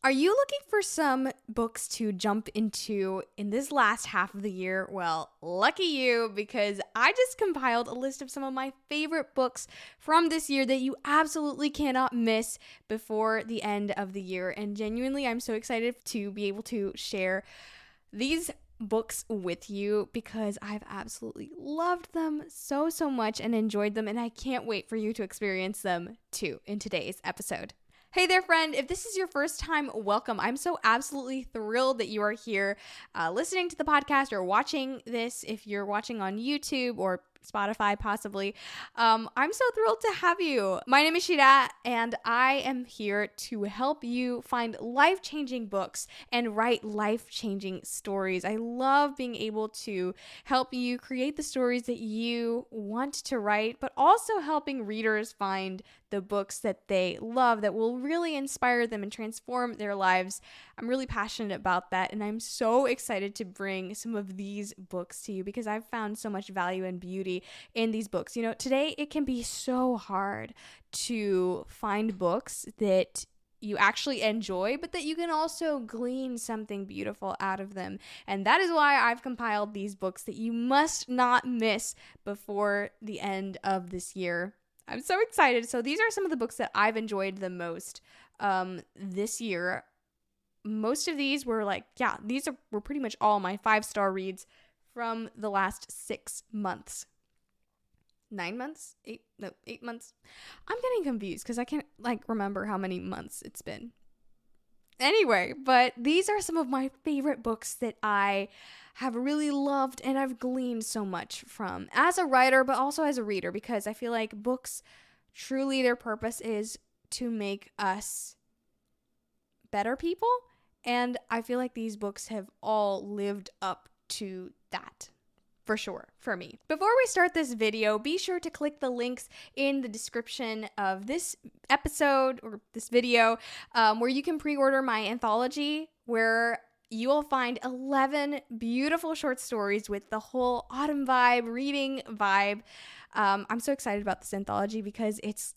Are you looking for some books to jump into in this last half of the year? Well, lucky you, because I just compiled a list of some of my favorite books from this year that you absolutely cannot miss before the end of the year. And genuinely, I'm so excited to be able to share these books with you because I've absolutely loved them so much and enjoyed them, and I can't wait for you to experience them too in today's episode. Hey there, friend. If this is your first time, welcome. I'm so absolutely thrilled that you are here listening to the podcast or watching this if you're watching on YouTube or Spotify, possibly. I'm so thrilled to have you. My name is Shira, and I am here to help you find life-changing books and write life-changing stories. I love being able to help you create the stories that you want to write, but also helping readers find the books that they love that will really inspire them and transform their lives. I'm really passionate about that, and I'm so excited to bring some of these books to you because I've found so much value and beauty in these books. You know, today it can be so hard to find books that you actually enjoy, but that you can also glean something beautiful out of them. And that is why I've compiled these books that you must not miss before the end of this year. I'm so excited. So these are some of the books that I've enjoyed the most this year. Most of these were were pretty much all my 5-star reads from the last 6 months. 9 months? 8 months. I'm getting confused because I can't remember how many months it's been. Anyway, but these are some of my favorite books that I have really loved and I've gleaned so much from as a writer, but also as a reader, because I feel like books, truly their purpose is to make us better people. And I feel like these books have all lived up to that. For sure, for me. Before we start this video, be sure to click the links in the description of this episode or this video where you can pre-order my anthology, where you will find 11 beautiful short stories with the whole autumn vibe, reading vibe. I'm so excited about this anthology because it's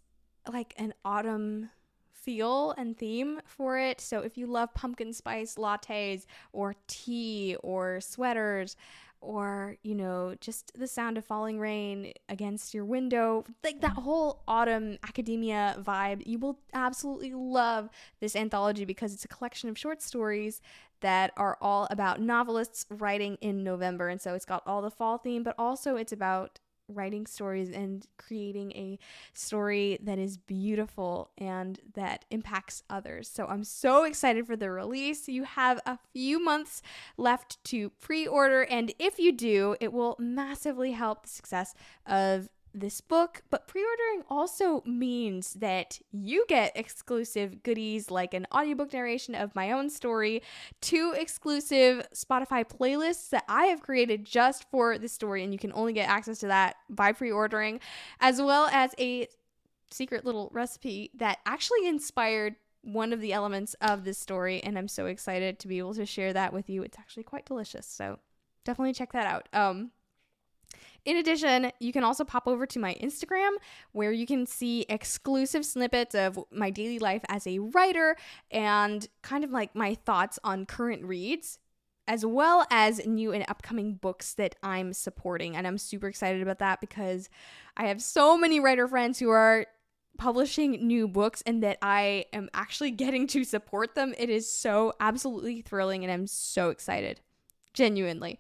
like an autumn feel and theme for it. So if you love pumpkin spice lattes or tea or sweaters, or, you know, just the sound of falling rain against your window, like that whole autumn academia vibe, you will absolutely love this anthology because it's a collection of short stories that are all about novelists writing in November. And so it's got all the fall theme, but also it's about writing stories and creating a story that is beautiful and that impacts others. So I'm so excited for the release. You have a few months left to pre-order, and if you do, it will massively help the success of this book. But pre-ordering also means that you get exclusive goodies like an audiobook narration of my own story, 2 exclusive Spotify playlists that I have created just for the story, and you can only get access to that by pre-ordering, as well as a secret little recipe that actually inspired one of the elements of this story, and I'm so excited to be able to share that with you. It's actually quite delicious, so definitely check that out. In addition, you can also pop over to my Instagram where you can see exclusive snippets of my daily life as a writer and kind of like my thoughts on current reads, as well as new and upcoming books that I'm supporting. And I'm super excited about that because I have so many writer friends who are publishing new books and that I am actually getting to support them. It is so absolutely thrilling, and I'm so excited. Genuinely.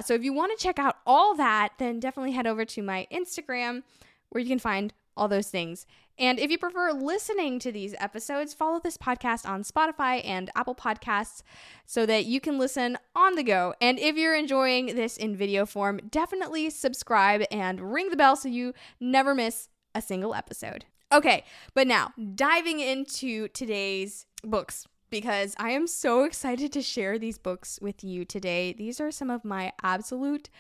So if you want to check out all that, then definitely head over to my Instagram where you can find all those things. And if you prefer listening to these episodes, follow this podcast on Spotify and Apple Podcasts so that you can listen on the go. And if you're enjoying this in video form, definitely subscribe and ring the bell so you never miss a single episode. Okay, but now diving into today's books, because I am so excited to share these books with you today. These are some of my absolute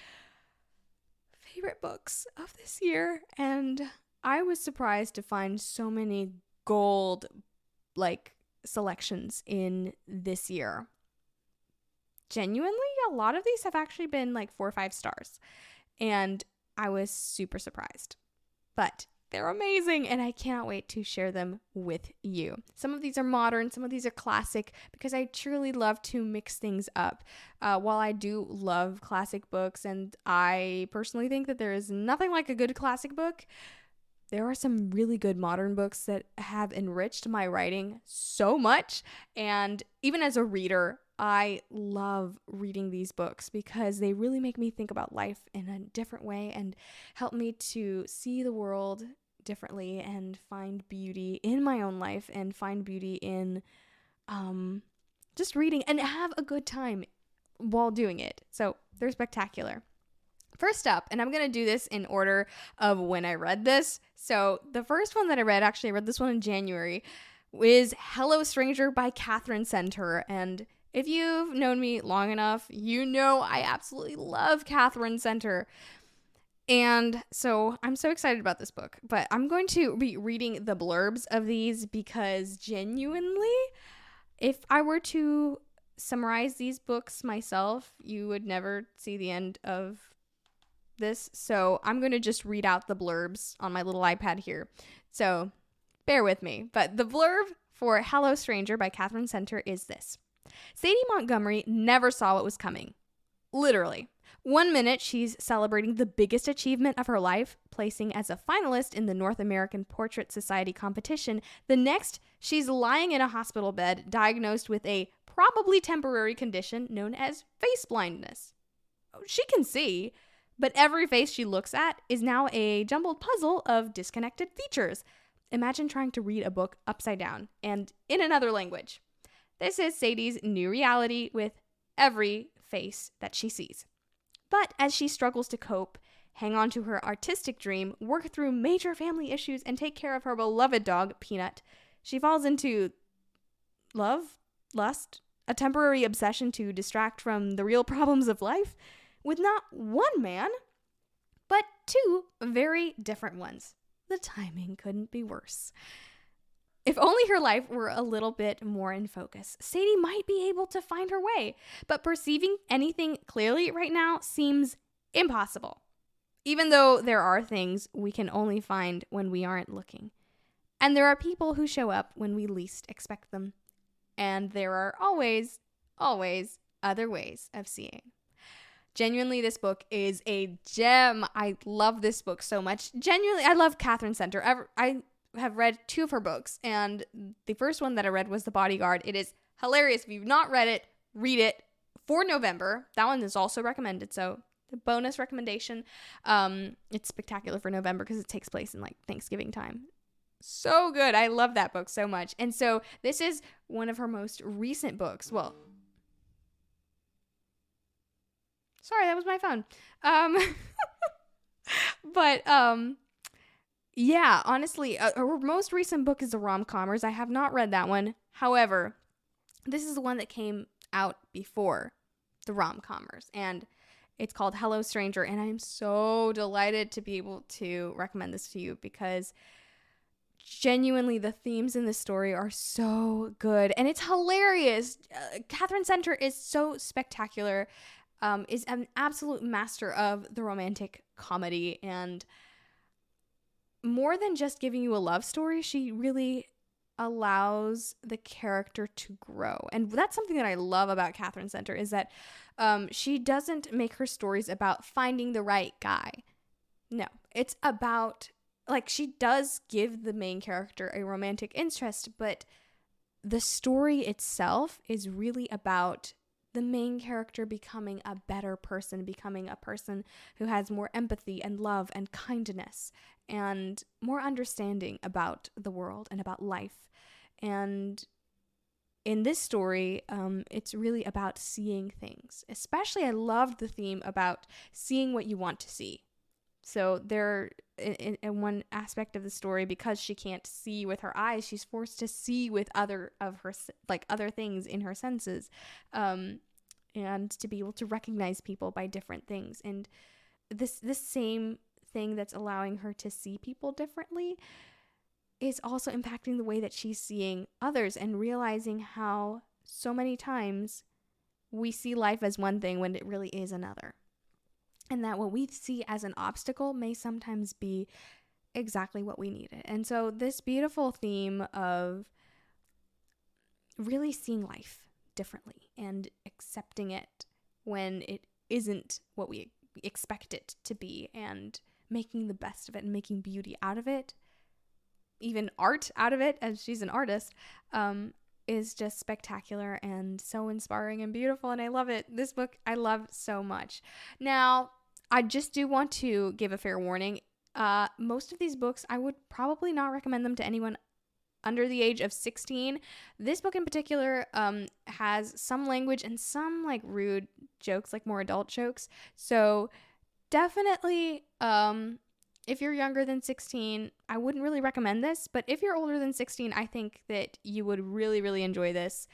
favorite books of this year, and I was surprised to find so many gold selections in this year. Genuinely, a lot of these have actually been 4 or 5 stars, and I was super surprised. But they're amazing, and I cannot wait to share them with you. Some of these are modern, some of these are classic, because I truly love to mix things up. While I do love classic books, and I personally think that there is nothing like a good classic book, there are some really good modern books that have enriched my writing so much. And even as a reader, I love reading these books because they really make me think about life in a different way and help me to see the world differently and find beauty in my own life and find beauty in just reading and have a good time while doing it. So they're spectacular. First up, and I'm going to do this in order of when I read this. So the first one that I read, actually I read this one in January, is Hello Stranger by Katherine Center. And if you've known me long enough, you know I absolutely love Katherine Center. And so I'm so excited about this book. But I'm going to be reading the blurbs of these because genuinely, if I were to summarize these books myself, you would never see the end of this, so I'm going to just read out the blurbs on my little iPad here, so bear with me. But the blurb for Hello Stranger by Katherine Center is this: Sadie Montgomery never saw what was coming. Literally. One minute she's celebrating the biggest achievement of her life, placing as a finalist in the North American Portrait Society competition. The next, she's lying in a hospital bed diagnosed with a probably temporary condition known as face blindness. She can see, but every face she looks at is now a jumbled puzzle of disconnected features. Imagine trying to read a book upside down and in another language. This is Sadie's new reality with every face that she sees. But as she struggles to cope, hang on to her artistic dream, work through major family issues, and take care of her beloved dog, Peanut, she falls into love, lust, a temporary obsession to distract from the real problems of life, with not one man, but two very different ones. The timing couldn't be worse. If only her life were a little bit more in focus, Sadie might be able to find her way, but perceiving anything clearly right now seems impossible, even though there are things we can only find when we aren't looking. And there are people who show up when we least expect them. And there are always other ways of seeing. Genuinely, this book is a gem. I love this book so much. Genuinely, I love Katherine Center. I have read 2 of her books, and the first one that I read was The Bodyguard. It is hilarious. If you've not read it, read it for November. That one is also recommended, so the bonus recommendation. It's spectacular for November because it takes place in like Thanksgiving time. So good. I love that book so much. And so this is one of her most recent books. Well, sorry, that was my phone. But yeah, honestly, her most recent book is The Rom-Commers. I have not read that one. However, this is the one that came out before The Rom-Commers, and it's called Hello Stranger, and I'm so delighted to be able to recommend this to you because genuinely the themes in this story are so good, and it's hilarious. Katherine Center is so spectacular, is an absolute master of the romantic comedy, and more than just giving you a love story, she really allows the character to grow. And that's something that I love about Katherine Center is that she doesn't make her stories about finding the right guy. No, it's about, like, she does give the main character a romantic interest, but the story itself is really about the main character becoming a better person, becoming a person who has more empathy and love and kindness and more understanding about the world and about life. And in this story, it's really about seeing things. Especially, I loved the theme about seeing what you want to see. So there, in one aspect of the story, because she can't see with her eyes, she's forced to see with other things in her senses, and to be able to recognize people by different things. And this same thing that's allowing her to see people differently is also impacting the way that she's seeing others, and realizing how so many times we see life as one thing when it really is another. And that what we see as an obstacle may sometimes be exactly what we needed. And so this beautiful theme of really seeing life differently and accepting it when it isn't what we expect it to be, and making the best of it and making beauty out of it, even art out of it, as she's an artist, is just spectacular and so inspiring and beautiful, and I love it. This book I love so much. Now, I just do want to give a fair warning. Most of these books, I would probably not recommend them to anyone under the age of 16. This book in particular has some language and some like rude jokes, like more adult jokes. So definitely, if you're younger than 16, I wouldn't really recommend this. But if you're older than 16, I think that you would really, really enjoy this.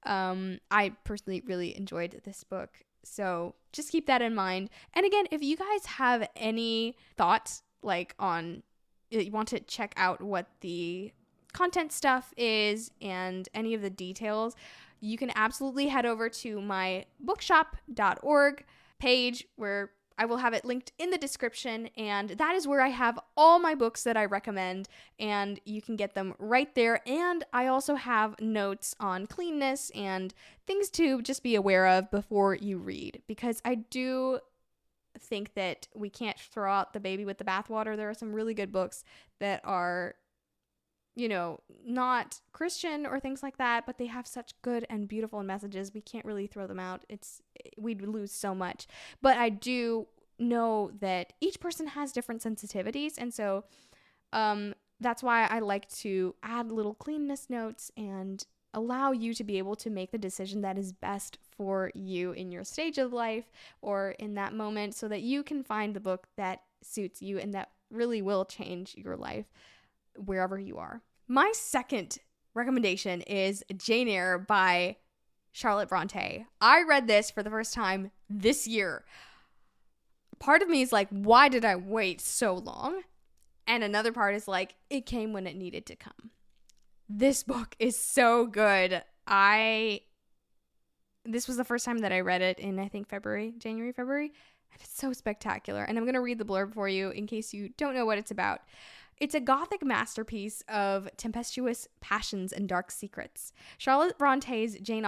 I personally really enjoyed this book. So just keep that in mind. And again, if you guys have any thoughts, like on, you want to check out what the content stuff is and any of the details, you can absolutely head over to my bookshop.org page, where I will have it linked in the description, and that is where I have all my books that I recommend, and you can get them right there. And I also have notes on cleanness and things to just be aware of before you read, because I do think that we can't throw out the baby with the bathwater. There are some really good books that are, you know, not Christian or things like that, but they have such good and beautiful messages. We can't really throw them out. We'd lose so much. But I do know that each person has different sensitivities, and so that's why I like to add little cleanness notes and allow you to be able to make the decision that is best for you in your stage of life or in that moment, so that you can find the book that suits you and that really will change your life wherever you are. My second recommendation is Jane Eyre by Charlotte Bronte. I read this for the first time this year. Part of me is like, why did I wait so long? And another part is like, it came when it needed to come. This book is so good. This was the first time that I read it in, I think, January, February. And it's so spectacular. And I'm going to read the blurb for you in case you don't know what it's about. It's a gothic masterpiece of tempestuous passions and dark secrets. Charlotte Bronte's Jane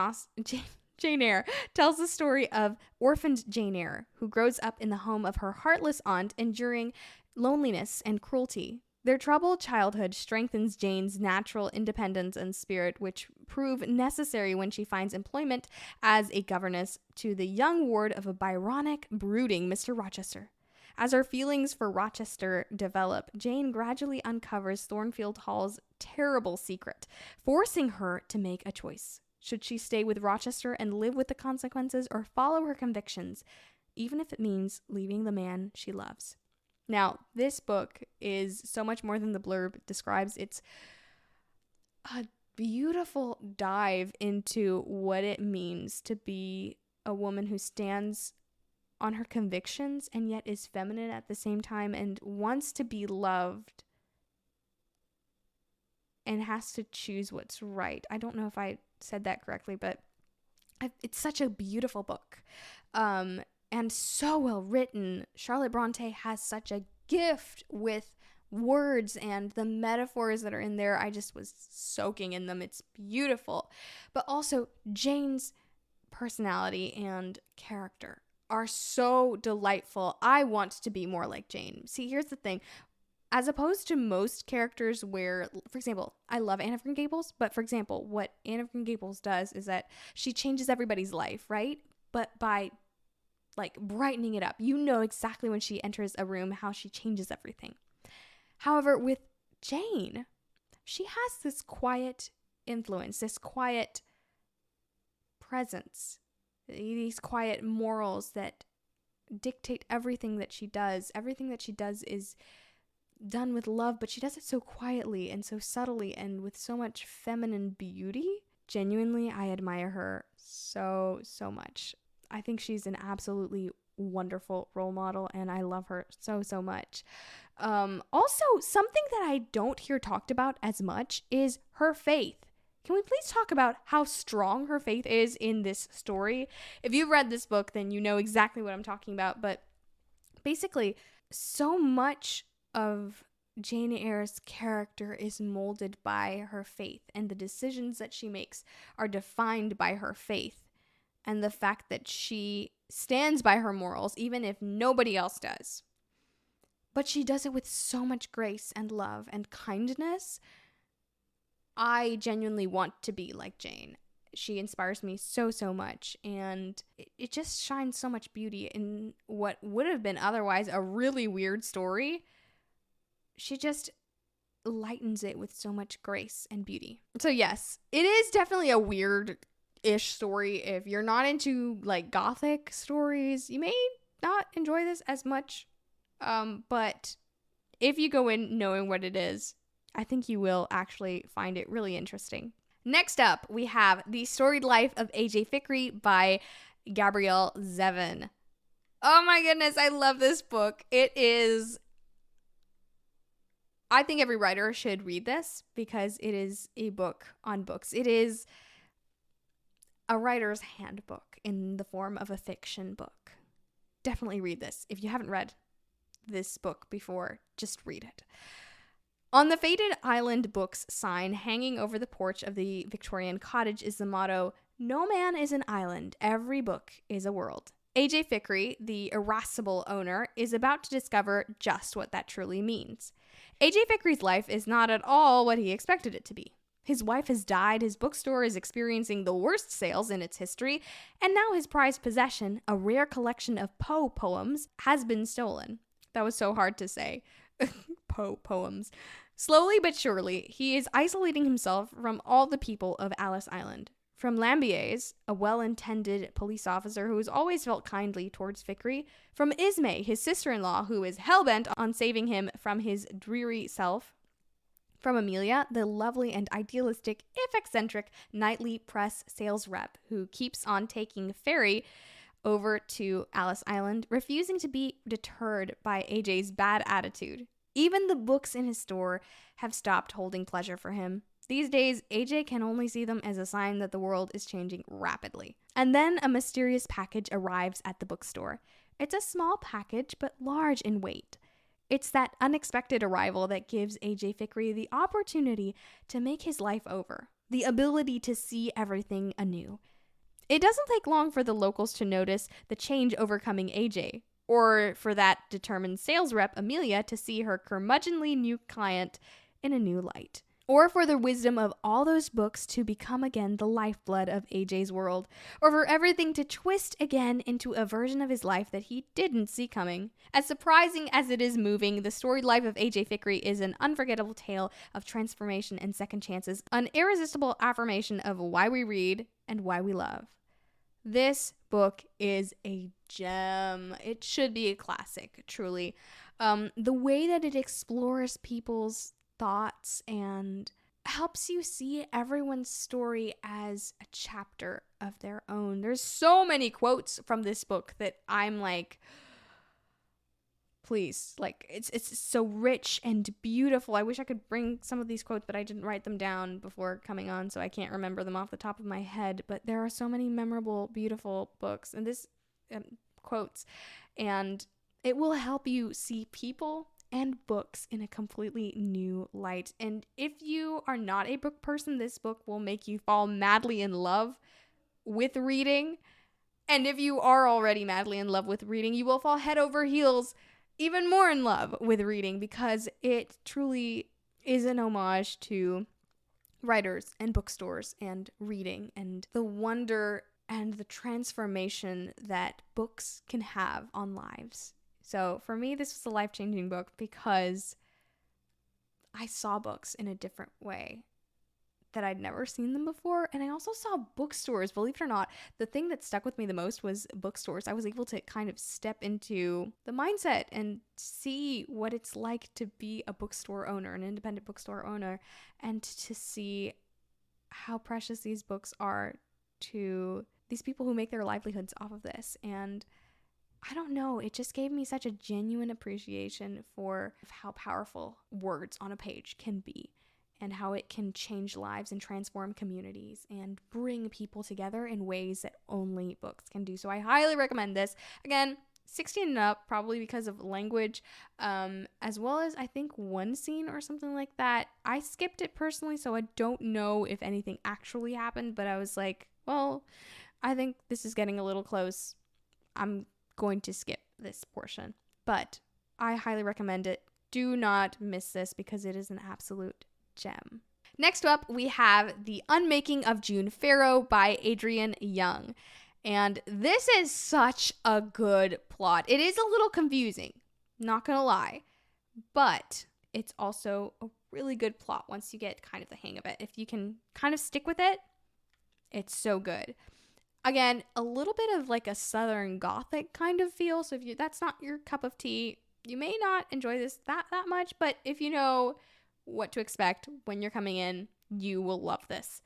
Eyre tells the story of orphaned Jane Eyre, who grows up in the home of her heartless aunt, enduring loneliness and cruelty. Their troubled childhood strengthens Jane's natural independence and spirit, which prove necessary when she finds employment as a governess to the young ward of a Byronic, brooding Mr. Rochester. As her feelings for Rochester develop, Jane gradually uncovers Thornfield Hall's terrible secret, forcing her to make a choice. Should she stay with Rochester and live with the consequences, or follow her convictions, even if it means leaving the man she loves? Now, this book is so much more than the blurb describes. It's a beautiful dive into what it means to be a woman who stands on her convictions and yet is feminine at the same time and wants to be loved and has to choose what's right. I don't know if I said that correctly, but it's such a beautiful book, and so well written. Charlotte Bronte has such a gift with words and the metaphors that are in there. I just was soaking in them. It's beautiful. But also Jane's personality and character are so delightful. I want to be more like Jane. See, here's the thing. As opposed to most characters where, for example, I love Anne of Green Gables, but for example, what Anne of Green Gables does is that she changes everybody's life, right? But by like brightening it up, you know exactly when she enters a room how she changes everything. However, with Jane, she has this quiet influence, this quiet presence, these quiet morals that dictate everything that she does. Everything that she does is done with love, but she does it so quietly and so subtly and with so much feminine beauty. Genuinely, I admire her so much. I think she's an absolutely wonderful role model, and I love her so much. Also, something that I don't hear talked about as much is her faith. Can we please talk about how strong her faith is in this story? If you've read this book, then you know exactly what I'm talking about. But basically, so much of Jane Eyre's character is molded by her faith, and the decisions that she makes are defined by her faith, and the fact that she stands by her morals even if nobody else does. But she does it with so much grace and love and kindness. I genuinely want to be like Jane. She inspires me so, so much, and it just shines so much beauty in what would have been otherwise a really weird story. She just lightens it with so much grace and beauty. So yes, it is definitely a weird-ish story. If you're not into like gothic stories, you may not enjoy this as much. But if you go in knowing what it is, I think you will actually find it really interesting. Next up, we have The Storied Life of A.J. Fikry by Gabrielle Zevin. Oh my goodness, I love this book. I think every writer should read this because it is a book on books. It is a writer's handbook in the form of a fiction book. Definitely read this. If you haven't read this book before, just read it. On the faded Island Books sign hanging over the porch of the Victorian cottage is the motto, "No man is an island, every book is a world." A.J. Fikry, the irascible owner, is about to discover just what that truly means. A.J. Fikry's life is not at all what he expected it to be. His wife has died, his bookstore is experiencing the worst sales in its history, and now his prized possession, a rare collection of Poe poems, has been stolen. That was so hard to say. Poe poems. Slowly but surely, he is isolating himself from all the people of Alice Island. From Lambiers, a well-intended police officer who has always felt kindly towards Fikry. From Ismay, his sister-in-law, who is hell-bent on saving him from his dreary self. From Amelia, the lovely and idealistic, if eccentric, nightly press sales rep who keeps on taking ferry over to Alice Island, refusing to be deterred by AJ's bad attitude. Even the books in his store have stopped holding pleasure for him. These days, AJ can only see them as a sign that the world is changing rapidly. And then a mysterious package arrives at the bookstore. It's a small package, but large in weight. It's that unexpected arrival that gives A.J. Fikry the opportunity to make his life over, the ability to see everything anew. It doesn't take long for the locals to notice the change overcoming A.J., or for that determined sales rep, Amelia, to see her curmudgeonly new client in a new light. Or for the wisdom of all those books to become again the lifeblood of AJ's world, or for everything to twist again into a version of his life that he didn't see coming. As surprising as it is moving, The Storied Life of A.J. Fikry is an unforgettable tale of transformation and second chances, an irresistible affirmation of why we read and why we love. This book is a gem. It should be a classic, truly. The way that it explores people's thoughts and helps you see everyone's story as a chapter of their own. There's so many quotes from this book that I'm like, please, like, it's so rich and beautiful. I wish I could bring some of these quotes, but I didn't write them down before coming on, so I can't remember them off the top of my head. But there are so many memorable, beautiful books and this quotes, and it will help you see people and books in a completely new light. And if you are not a book person, this book will make you fall madly in love with reading. And if you are already madly in love with reading, you will fall head over heels even more in love with reading, because it truly is an homage to writers and bookstores and reading and the wonder and the transformation that books can have on lives. So for me, this was a life-changing book because I saw books in a different way that I'd never seen them before. And I also saw bookstores, believe it or not. The thing that stuck with me the most was bookstores. I was able to kind of step into the mindset and see what it's like to be a bookstore owner, an independent bookstore owner, and to see how precious these books are to these people who make their livelihoods off of this. And I don't know, it just gave me such a genuine appreciation for how powerful words on a page can be, and how it can change lives and transform communities and bring people together in ways that only books can do. So I highly recommend this. Again, 16 and up, probably because of language, as well as I think one scene or something like that. I skipped it personally, so I don't know if anything actually happened, but I was like, well, I think this is getting a little close. I'm going to skip this portion, but I highly recommend it. Do not miss this because it is an absolute gem. Next up, we have The Unmaking of June Farrow by Adrienne Young. And this is such a good plot. It is a little confusing, not gonna lie, but it's also a really good plot once you get kind of the hang of it. If you can kind of stick with it, it's so good. Again, a little bit of like a Southern Gothic kind of feel. So if that's not your cup of tea, you may not enjoy this that much, but if you know what to expect when you're coming in, you will love this.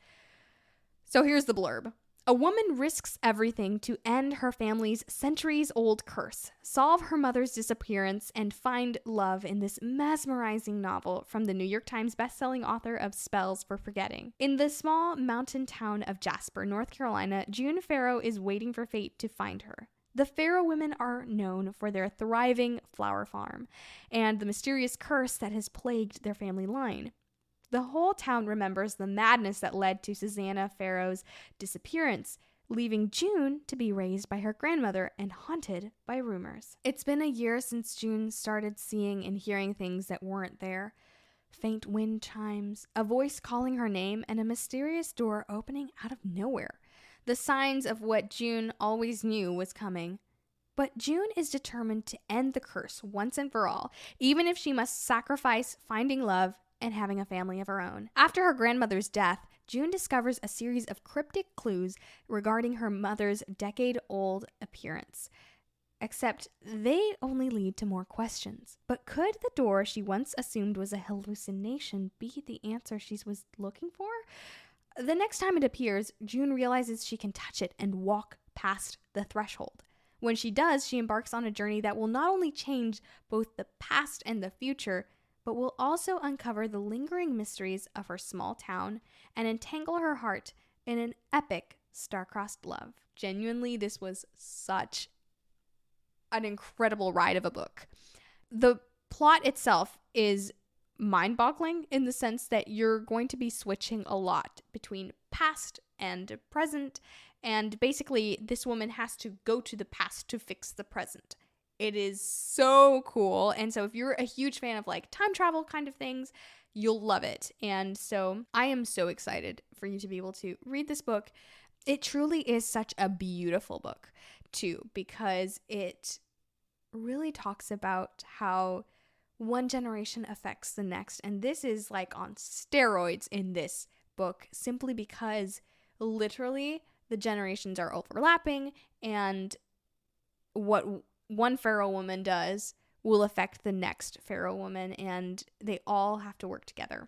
So here's the blurb. A woman risks everything to end her family's centuries-old curse, solve her mother's disappearance, and find love in this mesmerizing novel from the New York Times bestselling author of Spells for Forgetting. In the small mountain town of Jasper, North Carolina, June Farrow is waiting for fate to find her. The Farrow women are known for their thriving flower farm and the mysterious curse that has plagued their family line. The whole town remembers the madness that led to Susanna Farrow's disappearance, leaving June to be raised by her grandmother and haunted by rumors. It's been a year since June started seeing and hearing things that weren't there. Faint wind chimes, a voice calling her name, and a mysterious door opening out of nowhere. The signs of what June always knew was coming. But June is determined to end the curse once and for all, even if she must sacrifice finding love and having a family of her own. After her grandmother's death, June discovers a series of cryptic clues regarding her mother's decade-old appearance. Except they only lead to more questions. But could the door she once assumed was a hallucination be the answer she was looking for? The next time it appears, June realizes she can touch it and walk past the threshold. When she does, she embarks on a journey that will not only change both the past and the future, but will also uncover the lingering mysteries of her small town and entangle her heart in an epic star-crossed love. Genuinely, this was such an incredible ride of a book. The plot itself is mind-boggling in the sense that you're going to be switching a lot between past and present, and basically this woman has to go to the past to fix the present. It is so cool. And so if you're a huge fan of like time travel kind of things, you'll love it. And so I am so excited for you to be able to read this book. It truly is such a beautiful book too, because it really talks about how one generation affects the next. And this is like on steroids in this book, simply because literally the generations are overlapping, and what one Farrow woman does will affect the next Farrow woman, and they all have to work together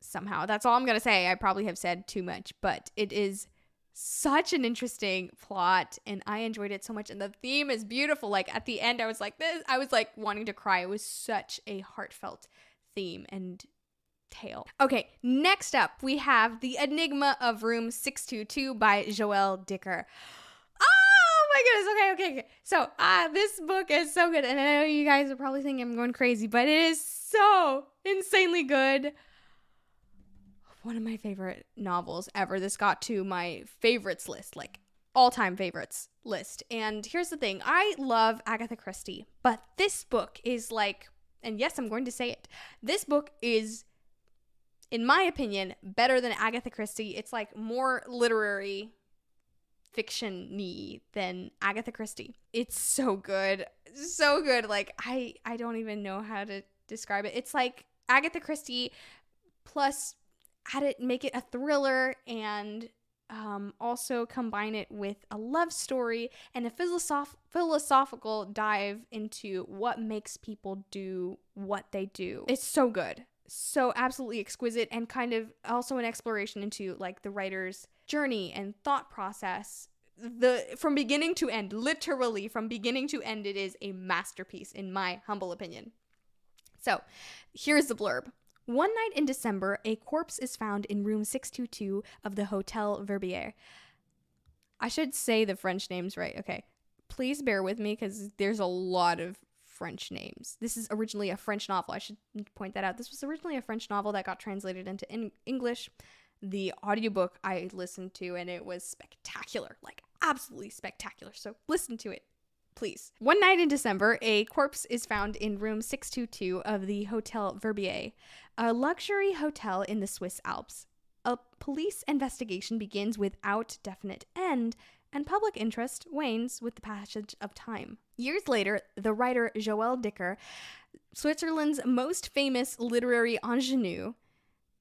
somehow. That's all I'm going to say. I probably have said too much, but it is such an interesting plot, and I enjoyed it so much, and the theme is beautiful. Like at the end, I was like wanting to cry. It was such a heartfelt theme and tale. Okay, next up, we have The Enigma of Room 622 by Joelle Dicker. Oh my goodness. Okay. So, this book is so good. And I know you guys are probably thinking I'm going crazy, but it is so insanely good. One of my favorite novels ever. This got to my favorites list, like all-time favorites list. And here's the thing. I love Agatha Christie, but this book is like, and yes, I'm going to say it. This book is, in my opinion, better than Agatha Christie. It's like more literary fiction-y than Agatha Christie. It's so good. So good. Like, I don't even know how to describe it. It's like Agatha Christie plus make it a thriller, and also combine it with a love story and a philosophical dive into what makes people do what they do. It's so good. So absolutely exquisite, and kind of also an exploration into like the writer's journey and thought process. From beginning to end, literally from beginning to end, it is a masterpiece in my humble opinion. So here's the blurb. One night in December, a corpse is found in room 622 of the Hotel Verbier. I should say the French names right. Okay. Please bear with me because there's a lot of French names. This is originally a French novel. I should point that out. This was originally a French novel that got translated into English. The audiobook I listened to, and it was spectacular, like absolutely spectacular. So listen to it, please. One night in December, a corpse is found in room 622 of the Hotel Verbier, a luxury hotel in the Swiss Alps. A police investigation begins without definite end, and public interest wanes with the passage of time. Years later, the writer Joël Dicker, Switzerland's most famous literary ingenue,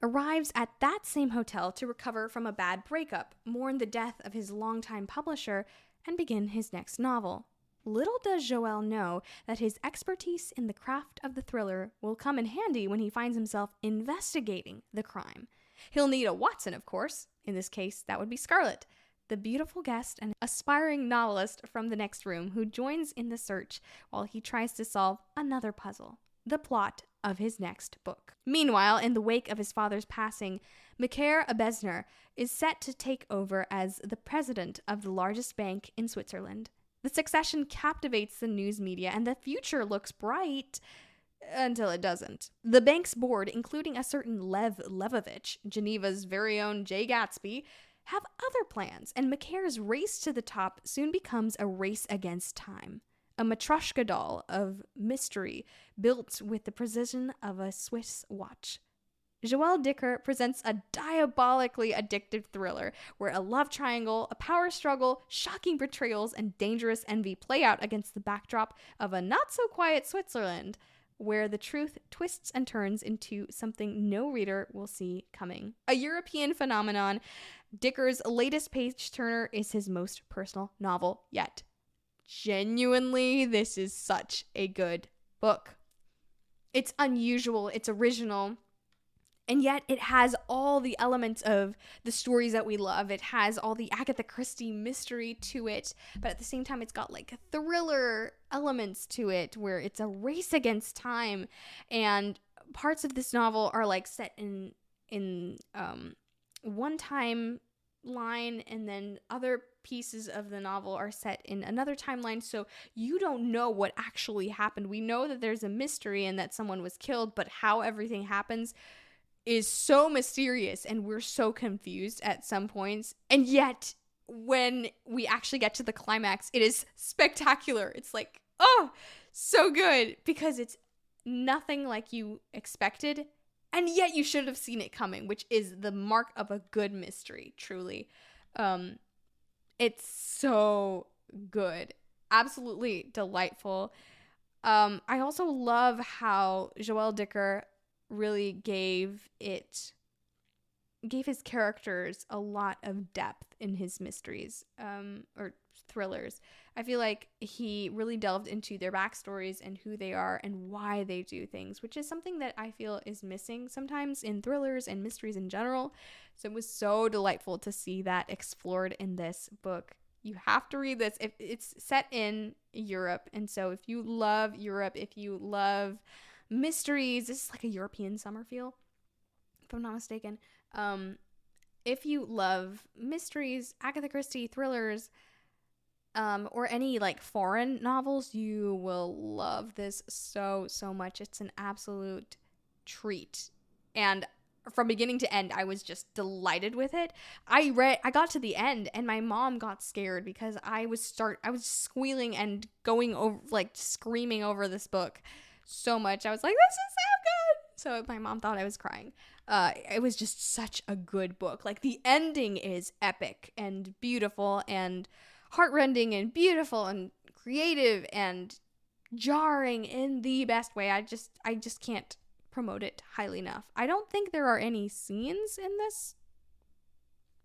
arrives at that same hotel to recover from a bad breakup, mourn the death of his longtime publisher, and begin his next novel. Little does Joël know that his expertise in the craft of the thriller will come in handy when he finds himself investigating the crime. He'll need a Watson, of course. In this case, that would be Scarlett, the beautiful guest and aspiring novelist from the next room who joins in the search while he tries to solve another puzzle, the plot of his next book. Meanwhile, in the wake of his father's passing, Macaire Besner is set to take over as the president of the largest bank in Switzerland. The succession captivates the news media, and the future looks bright until it doesn't. The bank's board, including a certain Lev Levovich, Geneva's very own Jay Gatsby, have other plans, and Macaire's race to the top soon becomes a race against time. A Matryoshka doll of mystery built with the precision of a Swiss watch. Joël Dicker presents a diabolically addictive thriller where a love triangle, a power struggle, shocking betrayals, and dangerous envy play out against the backdrop of a not-so-quiet Switzerland, where the truth twists and turns into something no reader will see coming. A European phenomenon, Dicker's latest page-turner is his most personal novel yet. Genuinely, this is such a good book. It's unusual, it's original, and yet it has all the elements of the stories that we love. It has all the Agatha Christie mystery to it, but at the same time, it's got like thriller elements to it where it's a race against time. And parts of this novel are like set in one timeline, and then other pieces of the novel are set in another timeline, so you don't know what actually happened. We know that there's a mystery and that someone was killed, but how everything happens is so mysterious, and we're so confused at some points. And yet, when we actually get to the climax, it is spectacular. It's like, oh, so good, because it's nothing like you expected, and yet you should have seen it coming, which is the mark of a good mystery, truly. It's so good. Absolutely delightful. I also love how Joël Dicker really gave his characters a lot of depth in his mysteries, or thrillers. I feel like he really delved into their backstories and who they are and why they do things, which is something that I feel is missing sometimes in thrillers and mysteries in general. So it was so delightful to see that explored in this book. You have to read this. If it's set in Europe, and so if you love Europe, if you love mysteries, this is like a European summer feel, if I'm not mistaken. If you love mysteries, Agatha Christie, thrillers, or any like foreign novels, you will love this so much. It's an absolute treat, and from beginning to end, I was just delighted with it. I got to the end, and my mom got scared because I was squealing and going over, like screaming over this book so much. I was like, this is so good. So my mom thought I was crying. It was just such a good book. Like, the ending is epic and beautiful and heartrending and beautiful and creative and jarring in the best way. I just can't promote it highly enough. I don't think there are any scenes in this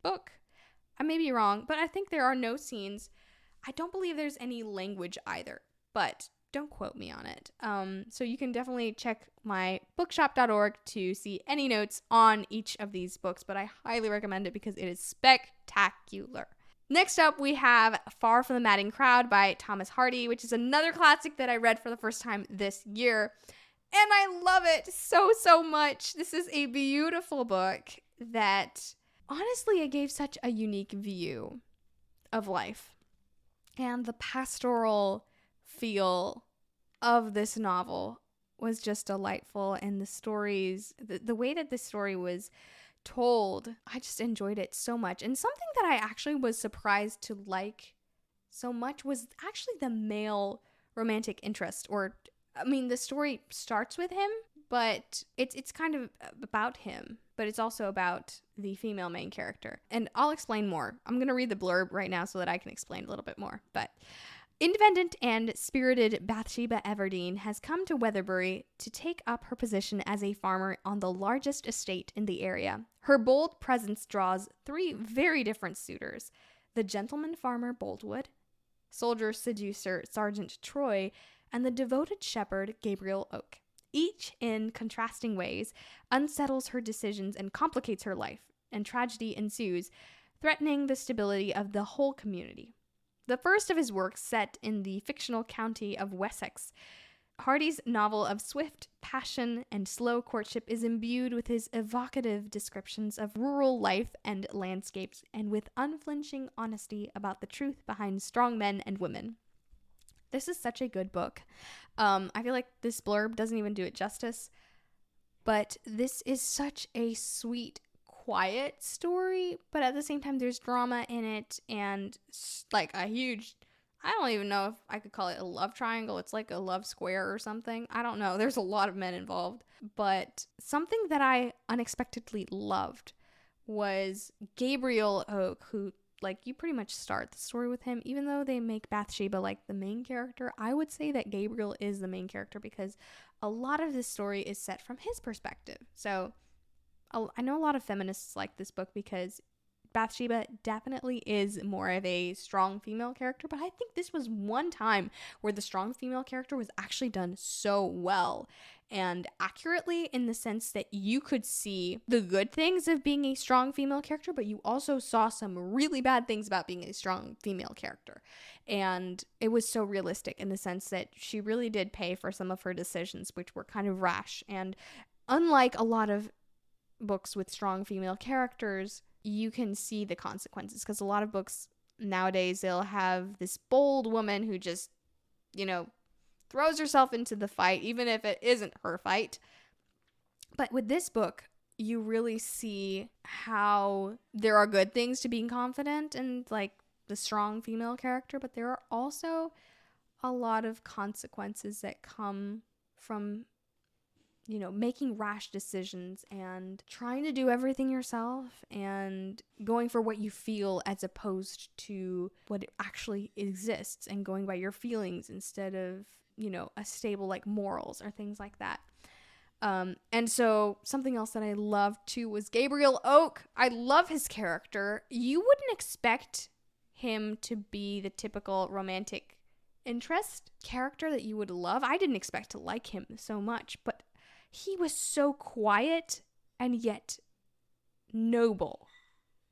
book. I may be wrong, but I think there are no scenes. I don't believe there's any language either, but don't quote me on it. So you can definitely check my bookshop.org to see any notes on each of these books, but I highly recommend it because it is spectacular. Next up, we have Far from the Madding Crowd by Thomas Hardy, which is another classic that I read for the first time this year. And I love it so much. This is a beautiful book that, honestly, it gave such a unique view of life. And the pastoral feel of this novel was just delightful. And the stories, the way that this story was told, I just enjoyed it so much. And something that I actually was surprised to like so much was actually the male romantic interest. Or, I mean, the story starts with him, but it's kind of about him, but it's also about the female main character. And I'll explain more. I'm going to read the blurb right now so that I can explain a little bit more. But independent and spirited Bathsheba Everdeen has come to Weatherbury to take up her position as a farmer on the largest estate in the area. Her bold presence draws 3 very different suitors: the gentleman farmer Boldwood, soldier seducer Sergeant Troy, and the devoted shepherd Gabriel Oak. Each, in contrasting ways, unsettles her decisions and complicates her life, and tragedy ensues, threatening the stability of the whole community. The first of his works, set in the fictional county of Wessex, Hardy's novel of swift passion and slow courtship is imbued with his evocative descriptions of rural life and landscapes, and with unflinching honesty about the truth behind strong men and women. This is such a good book. I feel like this blurb doesn't even do it justice, but this is such a sweet, quiet story, but at the same time there's drama in it, and like a huge, I don't even know if I could call it a love triangle. It's like a love square or something. I don't know. There's a lot of men involved. But something that I unexpectedly loved was Gabriel Oak, who, like, you pretty much start the story with him. Even though they make Bathsheba like the main character, I would say that Gabriel is the main character because a lot of this story is set from his perspective. So I know a lot of feminists like this book because Bathsheba definitely is more of a strong female character, but I think this was one time where the strong female character was actually done so well and accurately, in the sense that you could see the good things of being a strong female character, but you also saw some really bad things about being a strong female character. And it was so realistic in the sense that she really did pay for some of her decisions, which were kind of rash. And unlike a lot of books with strong female characters, you can see the consequences, because a lot of books nowadays, they'll have this bold woman who just, throws herself into the fight, even if it isn't her fight. But with this book, you really see how there are good things to being confident and like the strong female character, but there are also a lot of consequences that come from making rash decisions and trying to do everything yourself and going for what you feel as opposed to what actually exists, and going by your feelings instead of, a stable like morals or things like that. And so something else that I loved too was Gabriel Oak. I love his character. You wouldn't expect him to be the typical romantic interest character that you would love. I didn't expect to like him so much, but he was so quiet and yet noble.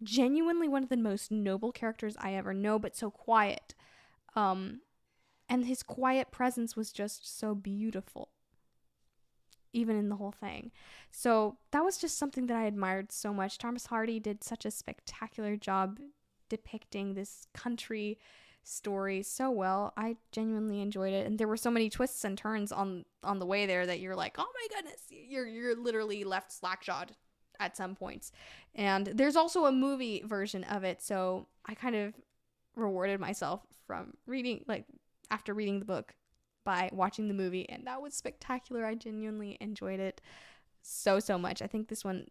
Genuinely one of the most noble characters I ever know, but so quiet. And his quiet presence was just so beautiful, even in the whole thing. So that was just something that I admired so much. Thomas Hardy did such a spectacular job depicting this country story so well. I genuinely enjoyed it, and there were so many twists and turns on the way there that you're like, oh my goodness, you're literally left slack-jawed at some points. And there's also a movie version of it, so I kind of rewarded myself from reading, like, after reading the book, by watching the movie, and that was spectacular. I genuinely enjoyed it so much. I think this one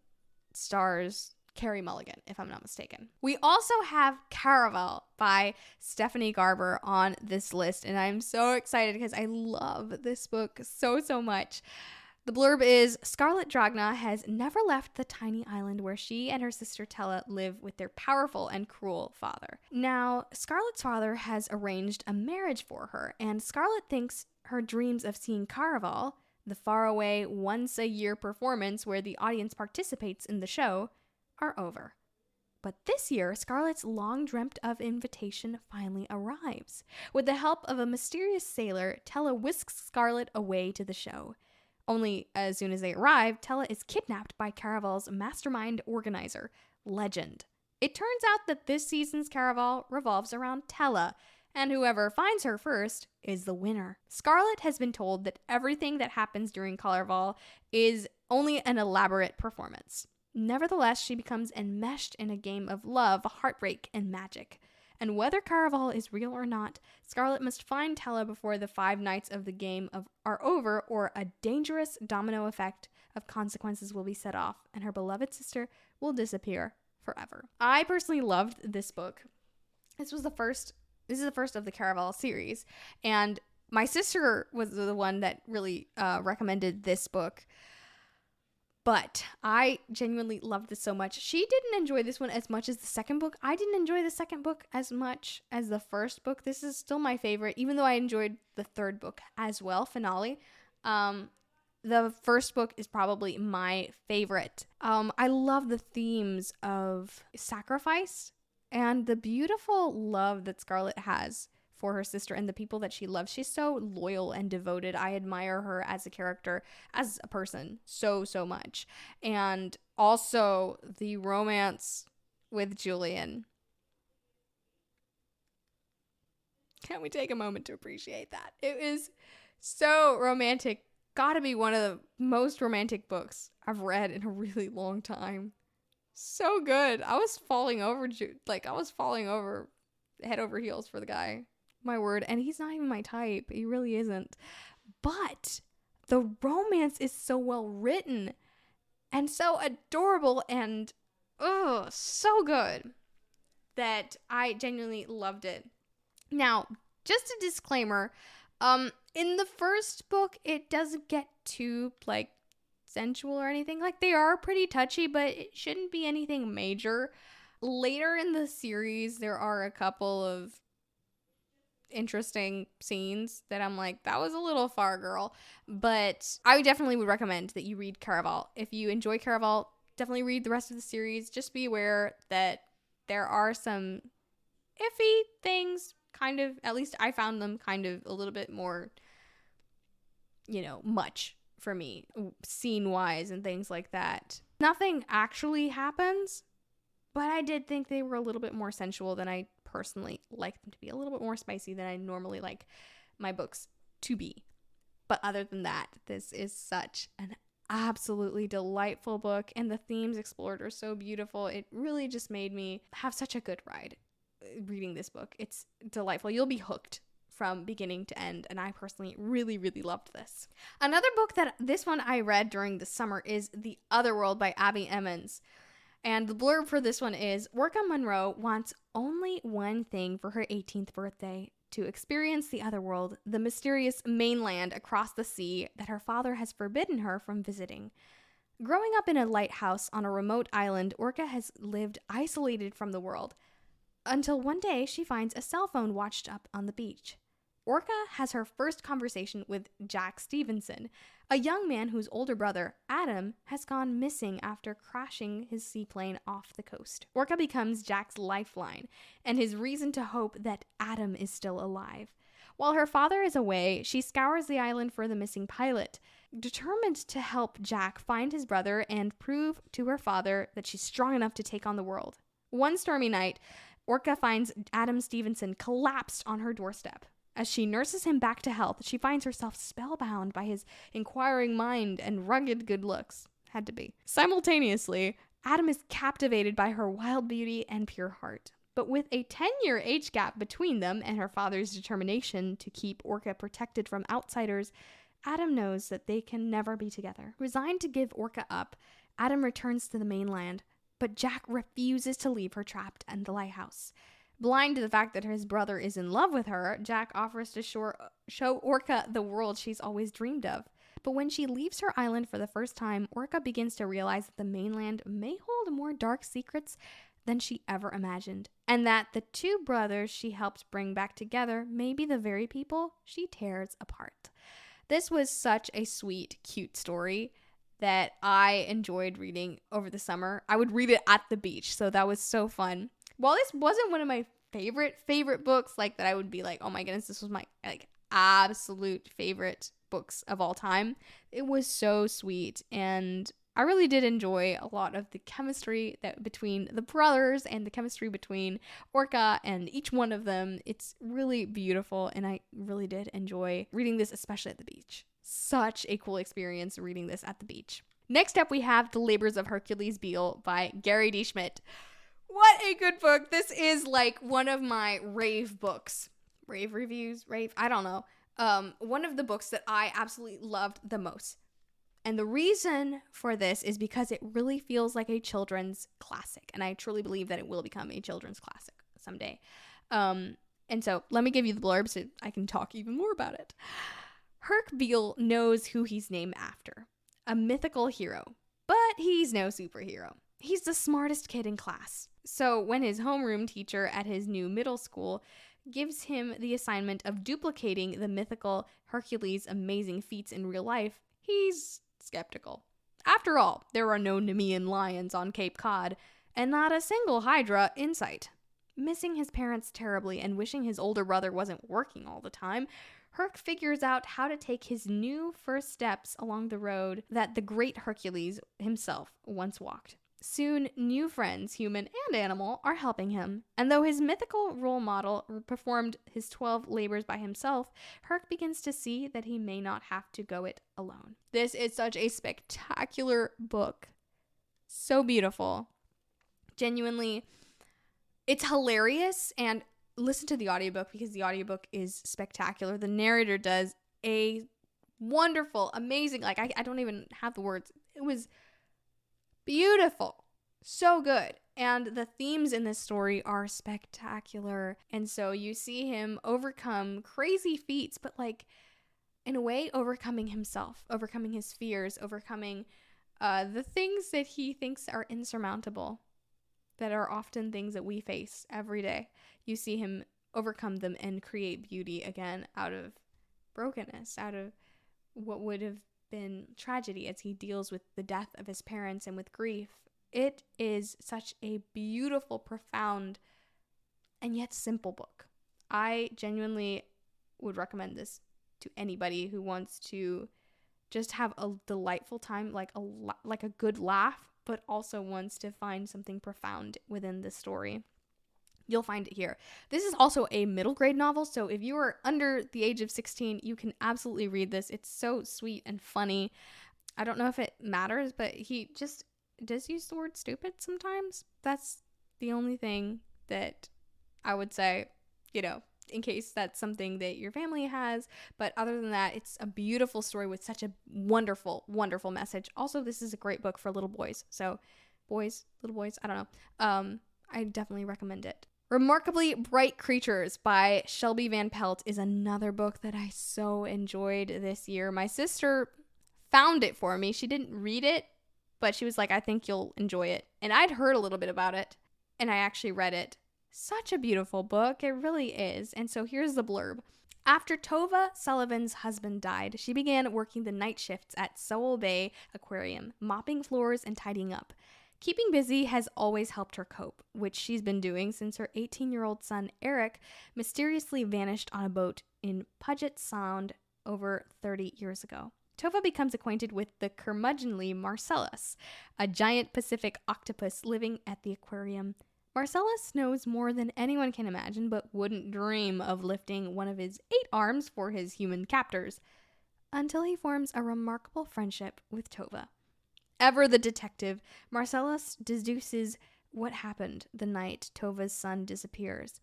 stars Carey Mulligan, if I'm not mistaken. We also have Caraval by Stephanie Garber on this list, and I'm so excited because I love this book so much. The blurb is, Scarlett Dragna has never left the tiny island where she and her sister Tella live with their powerful and cruel father. Now, Scarlett's father has arranged a marriage for her, and Scarlett thinks her dreams of seeing Caraval, the faraway once-a-year performance where the audience participates in the show, are over. But this year, Scarlett's long-dreamt-of invitation finally arrives. With the help of a mysterious sailor, Tella whisks Scarlett away to the show. Only, as soon as they arrive, Tella is kidnapped by Caraval's mastermind organizer, Legend. It turns out that this season's Caraval revolves around Tella, and whoever finds her first is the winner. Scarlet has been told that everything that happens during Colorval is only an elaborate performance. Nevertheless, she becomes enmeshed in a game of love, heartbreak, and magic. And whether Caraval is real or not, Scarlet must find Tella before the 5 nights of the game are over, or a dangerous domino effect of consequences will be set off, and her beloved sister will disappear forever. I personally loved this book. This is the first of the Caraval series, and my sister was the one that really recommended this book. But I genuinely loved this so much. She didn't enjoy this one as much as the second book. I didn't enjoy the second book as much as the first book. This is still my favorite, even though I enjoyed the third book as well, Finale. The first book is probably my favorite. I love the themes of sacrifice and the beautiful love that Scarlet has for her sister and the people that she loves. She's so loyal and devoted. I admire her as a character, as a person, so much. And also the romance with Julian. Can we take a moment to appreciate that? It is so romantic. Gotta be one of the most romantic books I've read in a really long time. So good. I was falling over head over heels for the guy. My word. And he's not even my type. He really isn't. But the romance is so well written and so adorable and so good that I genuinely loved it. Now, just a disclaimer, in the first book, it doesn't get too sensual or anything. They are pretty touchy, but it shouldn't be anything major. Later in the series, there are a couple of interesting scenes that I'm like, that was a little far, girl. But I definitely would recommend that you read Caraval. If you enjoy Caraval, definitely read the rest of the series. Just be aware that there are some iffy things, kind of, at least I found them kind of a little bit more, much for me, scene-wise and things like that. Nothing actually happens, but I did think they were a little bit more sensual than I personally like them to be, a little bit more spicy than I normally like my books to be. But other than that, this is such an absolutely delightful book, and the themes explored are so beautiful. It really just made me have such a good ride reading this book. It's delightful. You'll be hooked from beginning to end, and I personally really loved this. Another book that this one I read during the summer is The Otherworld by Abby Emmons. And the blurb for this one is, Orca Munroe wants only one thing for her 18th birthday: to experience the otherworld, the mysterious mainland across the sea that her father has forbidden her from visiting. Growing up in a lighthouse on a remote island, Orca has lived isolated from the world, until one day she finds a cell phone watched up on the beach. Orca has her first conversation with Jack Stevenson, a young man whose older brother, Adam, has gone missing after crashing his seaplane off the coast. Orca becomes Jack's lifeline and his reason to hope that Adam is still alive. While her father is away, she scours the island for the missing pilot, determined to help Jack find his brother and prove to her father that she's strong enough to take on the world. One stormy night, Orca finds Adam Stevenson collapsed on her doorstep. As she nurses him back to health, she finds herself spellbound by his inquiring mind and rugged good looks. Had to be. Simultaneously, Adam is captivated by her wild beauty and pure heart. But with a 10-year age gap between them and her father's determination to keep Orca protected from outsiders, Adam knows that they can never be together. Resigned to give Orca up, Adam returns to the mainland, but Jack refuses to leave her trapped in the lighthouse. Blind to the fact that his brother is in love with her, Jack offers to show Orca the world she's always dreamed of. But when she leaves her island for the first time, Orca begins to realize that the mainland may hold more dark secrets than she ever imagined, and that the two brothers she helped bring back together may be the very people she tears apart. This was such a sweet, cute story that I enjoyed reading over the summer. I would read it at the beach, so that was so fun. While this wasn't one of my favorite books, that I would be like, oh my goodness, this was my absolute favorite books of all time, it was so sweet, and I really did enjoy a lot of the chemistry that between the brothers and the chemistry between Orca and each one of them. It's really beautiful, and I really did enjoy reading this, especially at the beach. Such a cool experience reading this at the beach. Next up, we have The Labors of Hercules Beale by Gary D. Schmidt. What a good book. This is like one of my rave books. Rave reviews? Rave? I don't know. One of the books that I absolutely loved the most. And the reason for this is because it really feels like a children's classic. And I truly believe that it will become a children's classic someday. And so let me give you the blurb so I can talk even more about it. Herc Beale knows who he's named after. A mythical hero. But he's no superhero. He's the smartest kid in class. So when his homeroom teacher at his new middle school gives him the assignment of duplicating the mythical Hercules' amazing feats in real life, he's skeptical. After all, there are no Nemean lions on Cape Cod, and not a single Hydra in sight. Missing his parents terribly and wishing his older brother wasn't working all the time, Herc figures out how to take his new first steps along the road that the great Hercules himself once walked. Soon, new friends, human and animal, are helping him. And though his mythical role model performed his 12 labors by himself, Herc begins to see that he may not have to go it alone. This is such a spectacular book. So beautiful. Genuinely, it's hilarious, and listen to the audiobook because the audiobook is spectacular. The narrator does a wonderful, amazing, like I don't even have the words. It was beautiful. So good. And the themes in this story are spectacular. And so you see him overcome crazy feats, but like in a way overcoming himself, overcoming his fears, overcoming the things that he thinks are insurmountable, that are often things that we face every day. You see him overcome them and create beauty again out of brokenness, out of what would have been tragedy as he deals with the death of his parents and with grief. It is such a beautiful, profound, and yet simple book. I genuinely would recommend this to anybody who wants to just have a delightful time, like a good laugh, but also wants to find something profound within the story. You'll find it here. This is also a middle grade novel, so if you are under the age of 16, you can absolutely read this. It's so sweet and funny. I don't know if it matters, but he just does use the word stupid sometimes. That's the only thing that I would say, in case that's something that your family has. But other than that, it's a beautiful story with such a wonderful, wonderful message. Also, this is a great book for little boys. So little boys, I don't know. I definitely recommend it. Remarkably Bright Creatures by Shelby Van Pelt is another book that I so enjoyed this year. My sister found it for me. She didn't read it, but she was like, I think you'll enjoy it. And I'd heard a little bit about it, and I actually read it. Such a beautiful book. It really is. And so here's the blurb. After Tova Sullivan's husband died, she began working the night shifts at Sewell Bay Aquarium, mopping floors and tidying up. Keeping busy has always helped her cope, which she's been doing since her 18-year-old son, Eric, mysteriously vanished on a boat in Puget Sound over 30 years ago. Tova becomes acquainted with the curmudgeonly Marcellus, a giant Pacific octopus living at the aquarium. Marcellus knows more than anyone can imagine, but wouldn't dream of lifting one of his 8 arms for his human captors, until he forms a remarkable friendship with Tova. Ever the detective, Marcellus deduces what happened the night Tova's son disappears.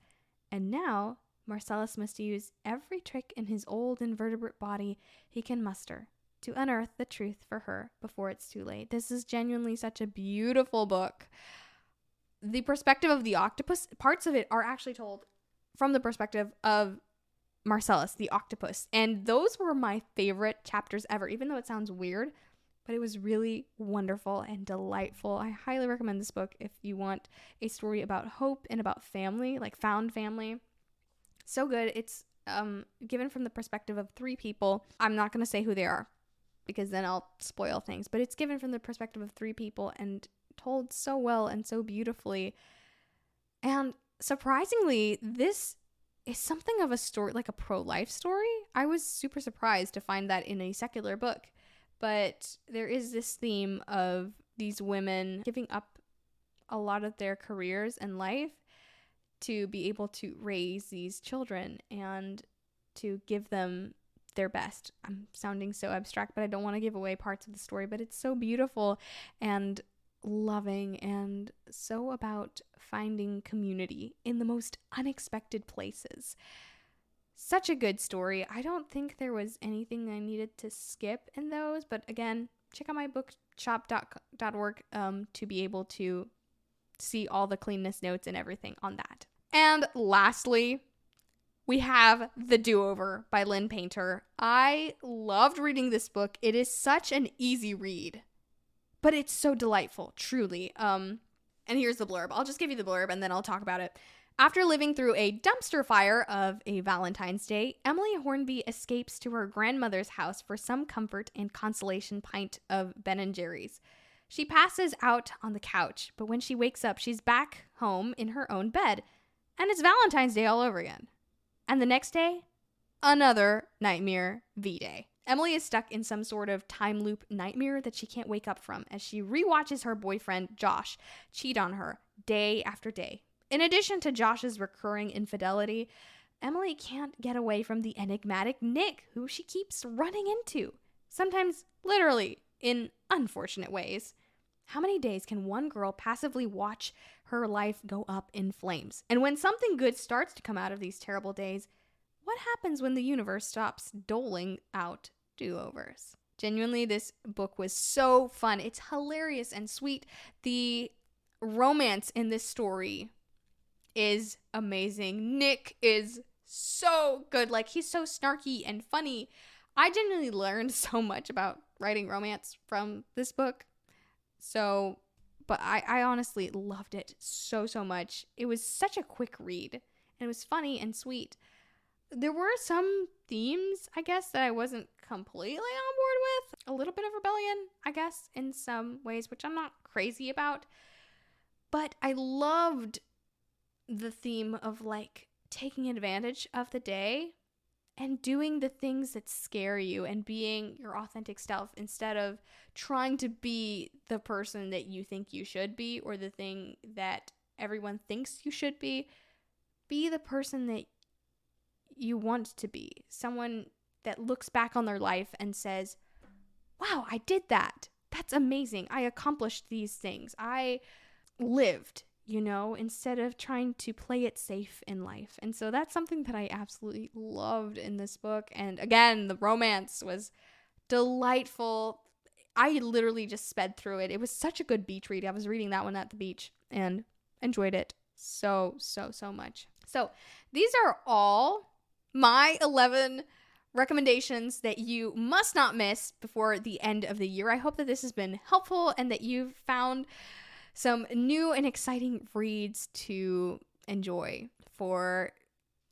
And now, Marcellus must use every trick in his old invertebrate body he can muster to unearth the truth for her before it's too late. This is genuinely such a beautiful book. The perspective of the octopus, parts of it are actually told from the perspective of Marcellus, the octopus. And those were my favorite chapters ever, even though it sounds weird. But it was really wonderful and delightful. I highly recommend this book if you want a story about hope and about family, like found family. So good. It's given from the perspective of 3 people. I'm not going to say who they are because then I'll spoil things. But it's given from the perspective of 3 people and told so well and so beautifully. And surprisingly, this is something of a story, like a pro-life story. I was super surprised to find that in a secular book. But there is this theme of these women giving up a lot of their careers and life to be able to raise these children and to give them their best. I'm sounding so abstract, but I don't want to give away parts of the story, but it's so beautiful and loving and so about finding community in the most unexpected places. Such a good story. I don't think there was anything I needed to skip in those, but again, check out my bookshop.org to be able to see all the cleanness notes and everything on that. And lastly, we have The Do-Over by Lynn Painter. I loved reading this book. It is such an easy read, but it's so delightful, truly. And here's the blurb. I'll just give you the blurb and then I'll talk about it. After living through a dumpster fire of a Valentine's Day, Emily Hornby escapes to her grandmother's house for some comfort and consolation pint of Ben & Jerry's. She passes out on the couch, but when she wakes up, she's back home in her own bed, and it's Valentine's Day all over again. And the next day, another nightmare V-Day. Emily is stuck in some sort of time loop nightmare that she can't wake up from as she rewatches her boyfriend, Josh, cheat on her day after day. In addition to Josh's recurring infidelity, Emily can't get away from the enigmatic Nick, who she keeps running into, sometimes literally in unfortunate ways. How many days can one girl passively watch her life go up in flames? And when something good starts to come out of these terrible days, what happens when the universe stops doling out do-overs? Genuinely, this book was so fun. It's hilarious and sweet. The romance in this story is amazing. Nick is so good. Like, he's so snarky and funny. I genuinely learned so much about writing romance from this book. So, but I honestly loved it so much. It was such a quick read, and it was funny and sweet. There were some themes, I guess, that I wasn't completely on board with. A little bit of rebellion, I guess, in some ways, which I'm not crazy about. But I loved the theme of, like, taking advantage of the day and doing the things that scare you and being your authentic self instead of trying to be the person that you think you should be or the thing that everyone thinks you should be. Be the person that you want to be. Someone that looks back on their life and says, wow, I did that. That's amazing. I accomplished these things. I lived, instead of trying to play it safe in life. And so that's something that I absolutely loved in this book. And again, the romance was delightful. I literally just sped through it. It was such a good beach read. I was reading that one at the beach and enjoyed it so much. So these are all my 11 recommendations that you must not miss before the end of the year. I hope that this has been helpful and that you've found some new and exciting reads to enjoy for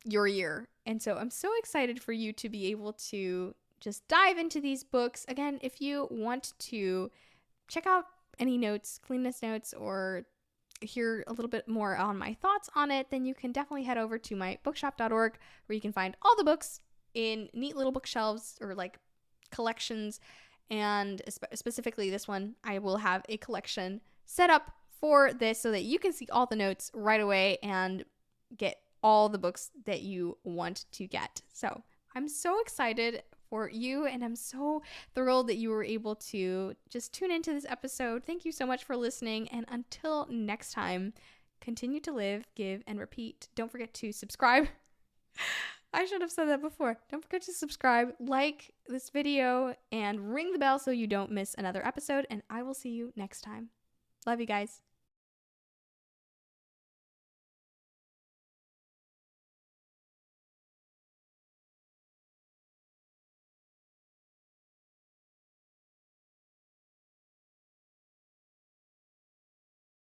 your year. And so I'm so excited for you to be able to just dive into these books. Again, if you want to check out any notes, cleanness notes, or hear a little bit more on my thoughts on it, then you can definitely head over to my bookshop.org where you can find all the books in neat little bookshelves or like collections. And specifically this one, I will have a collection set up for this so that you can see all the notes right away and get all the books that you want to get. So I'm so excited for you, and I'm so thrilled that you were able to just tune into this episode. Thank you so much for listening, and until next time, continue to live, give, and repeat. Don't forget to subscribe. I should have said that before. Don't forget to subscribe, like this video, and ring the bell so you don't miss another episode, and I will see you next time. Love you guys.